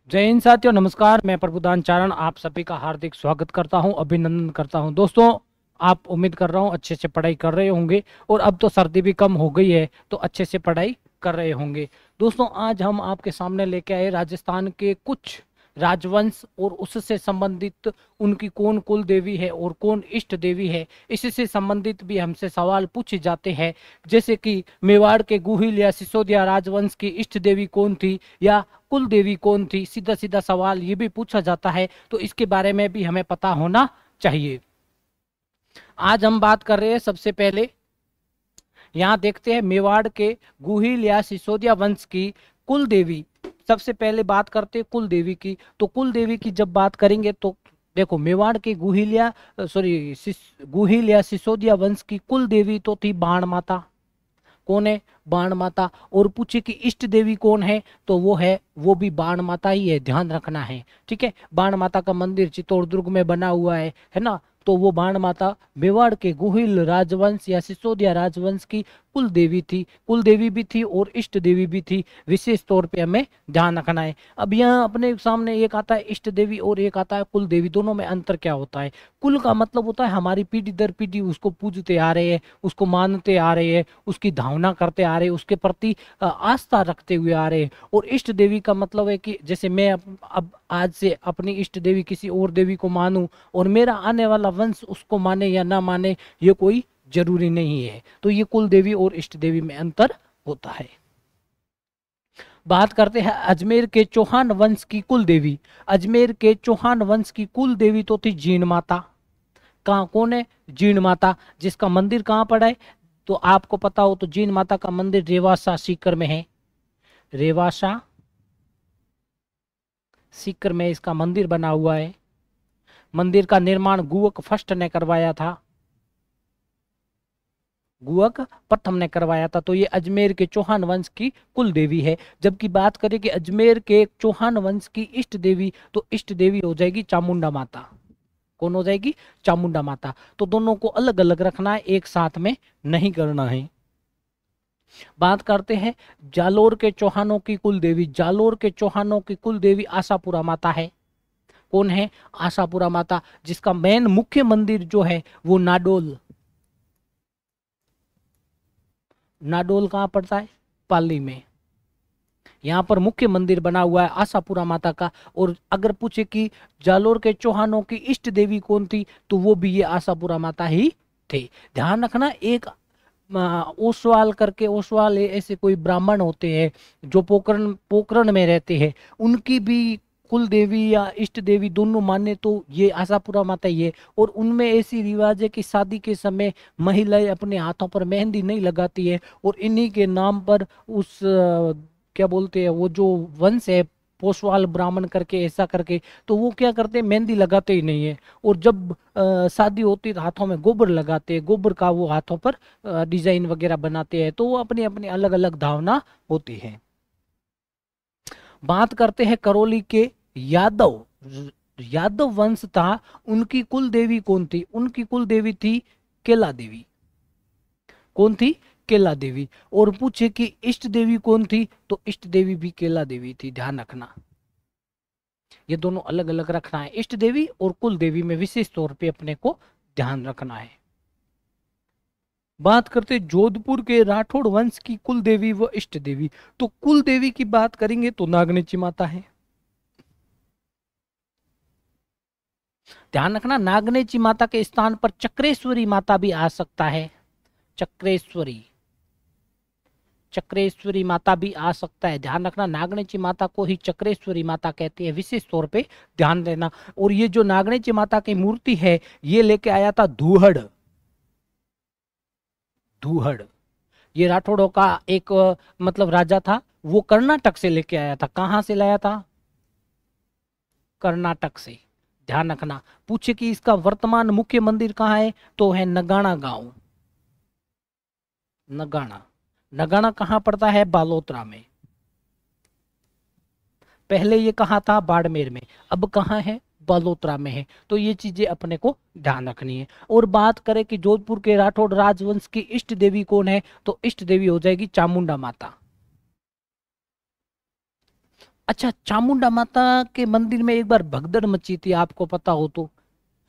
जय हिंद साथियों, नमस्कार। मैं प्रभुदान चारण आप सभी का हार्दिक स्वागत करता हूं, अभिनंदन करता हूं। दोस्तों, आप उम्मीद कर रहा हूं अच्छे से पढ़ाई कर रहे होंगे और अब तो सर्दी भी कम हो गई है तो अच्छे से पढ़ाई कर रहे होंगे। दोस्तों, आज हम आपके सामने लेके आए राजस्थान के कुछ राजवंश और उससे संबंधित उनकी कौन कुल देवी है और कौन इष्ट देवी है, इससे संबंधित भी हमसे सवाल पूछे जाते हैं। जैसे कि मेवाड़ के गुहिल या सिसोदिया राजवंश की इष्ट देवी कौन थी या कुल देवी कौन थी, सीधा सीधा सवाल ये भी पूछा जाता है, तो इसके बारे में भी हमें पता होना चाहिए। आज हम बात कर रहे हैं सबसे पहले, यहाँ देखते हैं मेवाड़ के गुहिल या सिसोदिया वंश की कुल देवी। सबसे पहले बात करते हैं कुल देवी की। तो कुल देवी की जब बात करेंगे तो देखो, मेवाड़ के गुहिल या सिसोदिया वंश की कुल देवी तो थी बाण माता। कौन है? बाण माता। और पूछे कि इष्ट देवी कौन है, तो वो भी बाण माता ही है, ध्यान रखना है। ठीक है, बाण माता का मंदिर चित्तौड़दुर्ग में बना हुआ है ना। तो वो बाण माता मेवाड़ के गुहिल राजवंश या सिसोदिया राजवंश की कुल देवी थी। कुल देवी भी थी और इष्ट देवी भी थी, विशेष तौर पे हमें ध्यान रखना है। अब यहाँ अपने सामने एक आता है इष्ट देवी और एक आता है कुल देवी। दोनों में अंतर क्या होता है? कुल का मतलब होता है हमारी पीढ़ी दर पीढ़ी उसको पूजते आ रहे हैं, उसको मानते आ रहे हैं, उसकी धावना करते आ रहे हैं, उसके प्रति आस्था रखते हुए आ रहे हैं। और इष्ट देवी का मतलब है कि जैसे मैं अब आज से अपनी इष्ट देवी किसी और देवी को मानूं और मेरा आने वाला वंश उसको माने या ना माने, ये कोई जरूरी नहीं है। तो ये कुल देवी और इष्ट देवी में अंतर होता है। बात करते हैं अजमेर के चौहान वंश की कुल देवी। अजमेर के चौहान वंश की कुल देवी तो थी जीण माता। कहाँ, कौन है? जीण माता, जिसका मंदिर कहाँ पड़ा है तो आपको पता हो तो जीण माता का मंदिर रेवासा सीकर में है। रेवासा सीकर में इसका मंदिर बना हुआ है। मंदिर का निर्माण गुवक फर्स्ट ने करवाया था, गुवक प्रथम ने करवाया था। तो ये अजमेर के चौहान वंश की कुल देवी है। जबकि बात करें कि अजमेर के चौहान वंश की इष्ट देवी, तो इष्ट देवी हो जाएगी चामुंडा माता। कौन हो जाएगी? चामुंडा माता। तो दोनों को अलग अलग रखना है, एक साथ में नहीं करना है। बात करते हैं जालोर के चौहानों की कुल देवी। जालोर के चौहानों की कुल देवी आशापुरा माता है। कौन है? आशापुरा माता, जिसका मेन मुख्य मंदिर जो है वो नाडोल। नाडोल कहाँ पड़ता है? पाली में। यहाँ पर मुख्य मंदिर बना हुआ है आशापुरा माता का। और अगर पूछे कि जालोर के चौहानों की इष्ट देवी कौन थी, तो वो भी ये आशापुरा माता ही थे। ध्यान रखना, एक ओसवाल करके, ओसवाल ऐसे कोई ब्राह्मण होते हैं जो पोकरण पोकरण में रहते हैं, उनकी भी कुल देवी या इष्ट देवी दोनों माने तो ये आशापुरा माता ही है। और उनमें ऐसी रिवाज है कि शादी के समय महिलाएं अपने हाथों पर मेहंदी नहीं लगाती है और इन्हीं के नाम पर उस क्या बोलते हैं, वो जो वंश है पोसवाल ब्राह्मण करके, ऐसा करके, तो वो क्या करते हैं, मेहंदी लगाते ही नहीं है। और जब शादी होती है तो हाथों में गोबर लगाते हैं, गोबर का वो हाथों पर डिजाइन वगैरह बनाते हैं। तो वो अपनी अपनी अलग अलग धारणा होती है। बात करते हैं करौली के यादव यादव वंश था, उनकी कुल देवी कौन थी? उनकी कुल देवी थी केला देवी। कौन थी? केला देवी। और पूछे कि इष्ट देवी कौन थी, तो इष्ट देवी भी केला देवी थी। ध्यान रखना, ये दोनों अलग अलग रखना है। इष्ट देवी और कुल देवी में विशेष तौर पे अपने को ध्यान रखना है। बात करते जोधपुर के राठौड़ वंश की कुल देवी व इष्ट देवी। तो कुल देवी की बात करेंगे तो नागनेची माता है। ध्यान रखना, नागनेची माता के स्थान पर चक्रेश्वरी माता भी आ सकता है। चक्रेश्वरी चक्रेश्वरी माता भी आ सकता है। ध्यान रखना, नागनेची माता को ही चक्रेश्वरी माता कहते हैं, विशेष तौर पे ध्यान देना। और ये जो नागनेची माता की मूर्ति है, ये लेके आया था धूहड़। धूहड़ ये राठौड़ों का एक मतलब राजा था, वो कर्नाटक से लेके आया था। कहां से लाया था? कर्नाटक से। ध्यान रखना, पूछे कि इसका वर्तमान मुख्य मंदिर कहाँ है, तो है नगाना गांव। नगाना नगाना कहाँ पड़ता है? बालोतरा में। पहले ये कहाँ था? बाड़मेर में। अब कहाँ है? बालोतरा में है। तो ये चीजें अपने को ध्यान रखनी है। और बात करें कि जोधपुर के राठौड़ राजवंश की इष्ट देवी कौन है, तो इष्ट देवी हो जाएगी चामुंडा माता। अच्छा, चामुंडा माता के मंदिर में एक बार भगदड़ मची थी, आपको पता हो तो,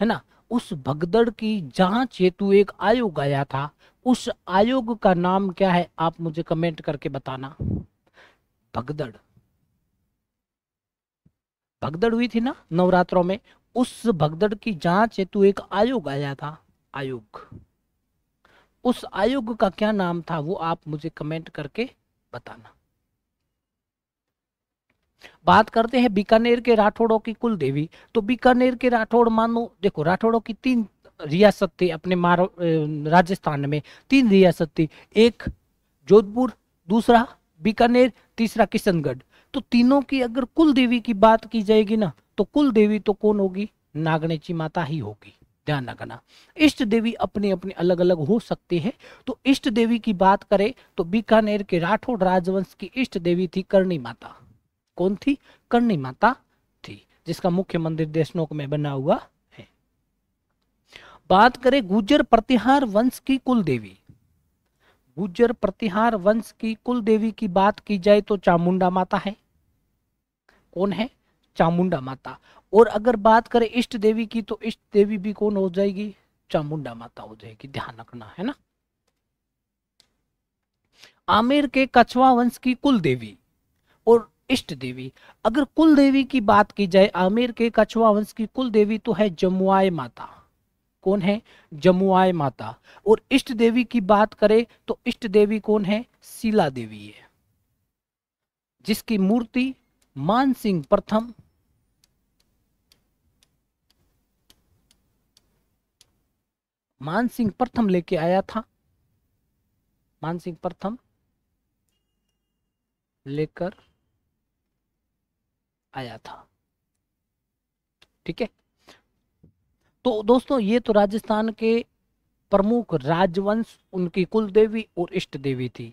है ना। उस भगदड़ की जांच हेतु एक आयोग आया था, उस आयोग का नाम क्या है, आप मुझे कमेंट करके बताना। भगदड़, भगदड़ हुई थी ना नवरात्रों में, उस भगदड़ की जांच हेतु एक आयोग आया था, आयोग, उस आयोग का क्या नाम था वो आप मुझे कमेंट करके बताना। बात करते हैं बीकानेर के राठौड़ों की कुल देवी। तो बीकानेर के राठौड़, मानो देखो राठौड़ों की तीन रियासत थी अपने राजस्थान में, तीन रियासत थी, एक जोधपुर, दूसरा बीकानेर, तीसरा किशनगढ़। तो तीनों की अगर कुल देवी की बात की जाएगी ना, तो कुल देवी तो कौन होगी, नागणेची माता ही होगी, ध्यान रखना। इष्ट देवी अपनी अपनी अलग अलग हो सकती है। तो इष्ट देवी की बात करें तो बीकानेर के राठौड़ राजवंश की इष्ट देवी थी करणी माता। कौन थी, करणी माता थी, जिसका मुख्य मंदिर देशनोक में बना हुआ है। बात करें गुर्जर प्रतिहार वंश की कुल देवी, गुर्जर प्रतिहार वंश की कुल देवी की बात की जाए तो चामुंडा माता है। कौन है, चामुंडा माता। और अगर बात करें इष्ट देवी की तो इष्ट देवी भी कौन हो जाएगी, चामुंडा माता हो जाएगी, ध्यान रखना है ना। आमेर के कछवा वंश की कुल देवी और इष्ट देवी, अगर कुल देवी की बात की जाए आमेर के कछवा वंश की कुल देवी तो है जमुआई माता। कौन है, जमुआई माता। और इष्ट देवी की बात करें तो इष्ट देवी कौन है, शीला देवी है, जिसकी मूर्ति मानसिंह प्रथम, मानसिंह प्रथम लेके आया था, मानसिंह प्रथम लेकर आया था, ठीक है। तो दोस्तों ये तो राजस्थान के प्रमुख राजवंश, उनकी कुल देवी और इष्ट देवी थी।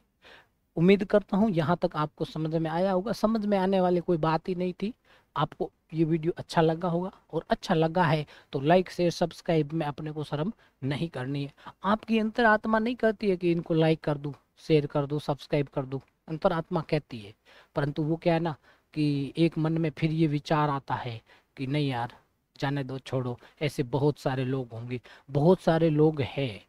उम्मीद करता हूँ यहाँ तक आपको समझ में आया होगा, समझ में आने वाली कोई बात ही नहीं थी। आपको ये वीडियो अच्छा लगा होगा, और अच्छा लगा है तो लाइक शेयर सब्सक्राइब में अपने को शर्म नहीं करनी है। आपकी अंतरात्मा नहीं कहती है कि इनको लाइक कर दूँ, शेयर कर दूँ, सब्सक्राइब कर दूँ, अंतरात्मा कहती है। परंतु वो क्या है ना कि एक मन में फिर ये विचार आता है कि नहीं यार, जाने दो, छोड़ो, ऐसे बहुत सारे लोग होंगे, बहुत सारे लोग हैं,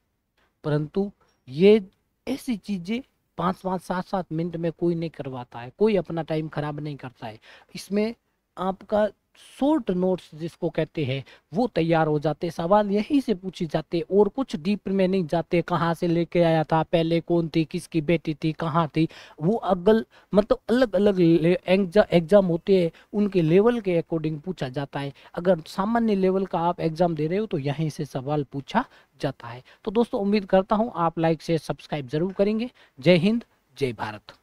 परंतु ये ऐसी चीजें 5-5 7-7 मिनट में कोई नहीं करवाता है, कोई अपना टाइम खराब नहीं करता है। इसमें आपका शॉर्ट नोट्स जिसको कहते हैं वो तैयार हो जाते, सवाल यहीं से पूछे जाते और कुछ डीप में नहीं जाते, कहाँ से लेके आया था, पहले कौन थी, किसकी बेटी थी, कहाँ थी, वो अगल मतलब अलग अलग एग्जाम होते हैं, उनके लेवल के अकॉर्डिंग पूछा जाता है। अगर सामान्य लेवल का आप एग्जाम दे रहे हो तो यहीं से सवाल पूछा जाता है। तो दोस्तों उम्मीद करता हूँ आप लाइक शेयर सब्सक्राइब जरूर करेंगे। जय हिंद, जय भारत।